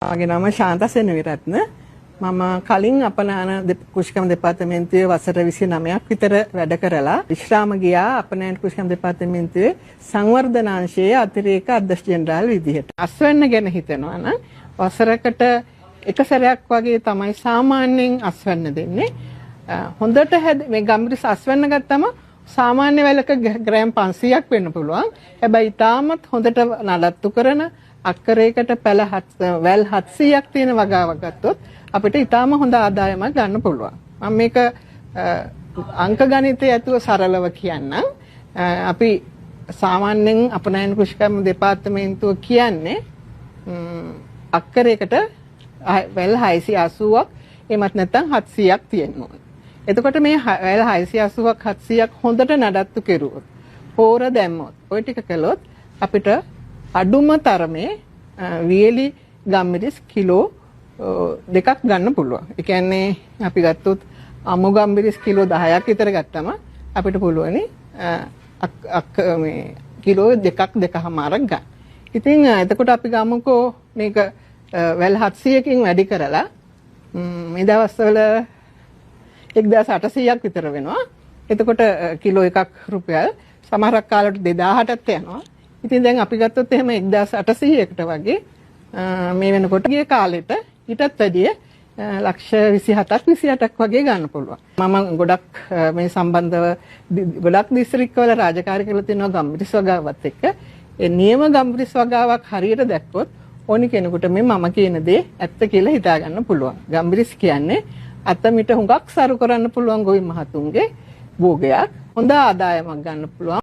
මගේ නම ශාන්තා සෙනවිරත්න. මම කලින් අපනයන කෘෂිකර්ම දෙපාර්තමේන්තුවේ වසර 29ක් විතර වැඩ කරලා විශ්‍රාම ගියා අපනයන කෘෂිකර්ම දෙපාර්තමේන්තුවේ සංවර්ධනාංශයේ අතිරේක අධ්‍යක්ෂ ජෙනරාල් විදිහට. අස්වැන්න ගැන හිතනවා නම් වසරකට එක සැරයක් වගේ තමයි සාමාන්‍යයෙන් අස්වැන්න දෙන්නේ. හොඳට මේ ගම්බිරිස් අස්වැන්න ගත්තම සාමාන්‍ය වැලක ග්‍රෑම් 500ක් වෙන්න පුළුවන්. හැබැයි ඊටමත් හොඳට නඩත්තු කරන අක්කරයකට වැල් 700ක් තියෙන වගාවක් ගත්තොත් අපිට ඊටම හොඳ ආදායමක් ගන්න පුළුවන්. මම මේක අංක ගණිතය ඇතුව සරලව කියන්නම්. අපි සාමාන්‍යයෙන් අපනයන කෘෂිකර්ම දෙපාර්තමේන්තුව කියන්නේ අක්කරයකට වැල් 680ක් එමත් නැත්නම් 700ක් තියෙනවා. එතකොට මේ වැල් 680ක් 700ක් හොඳට නඩත්තු කෙරුවොත් පෝර දැම්මොත් ওই ටික කළොත් අපිට අඩුම තරමේ වියලි ගම්මිරිස් කිලෝ 2ක් ගන්න පුළුවන්. ඒ කියන්නේ අපි ගත්තොත් අමු ගම්මිරිස් කිලෝ 10ක් විතර ගත්තම අපිට පුළුවනි මේ කිලෝ 2.5ක් ගන්න. ඉතින් එතකොට අපි ගමුකෝ මේක වැල් 700කින් වැඩි කරලා මේ දවස්වල 1800ක් විතර වෙනවා. එතකොට කිලෝ 1ක් රුපියල් සමහරක් කාලවලට 2000ටත් යනවා. ඉතින් දැන් අපි ගත්තොත් එහෙම 1800කට වගේ මේ වෙනකොට ගිය කාලෙට ඊටත් වැඩිය ලක්ෂ 27ක් 28ක් වගේ ගන්න පුළුවන්. මම ගොඩක් මේ සම්බන්ධව ගොඩක් දිස්ත්‍රික්කවල රාජකාරී කරලා තියෙනවා ගම්බිරිස් වගාවත් එක්ක. ඒ නියම ගම්බිරිස් වගාවක් හරියට දැක්කොත් ඕනි කෙනෙකුට මේ මම කියන දේ ඇත්ත කියලා හිතා ගන්න පුළුවන්. ගම්බිරිස් කියන්නේ අතමිට හුඟක් සරු කරන්න පුළුවන් ගොවි මහතුන්ගේ භෝගයක්. හොඳ ආදායමක් ගන්න පුළුවන්.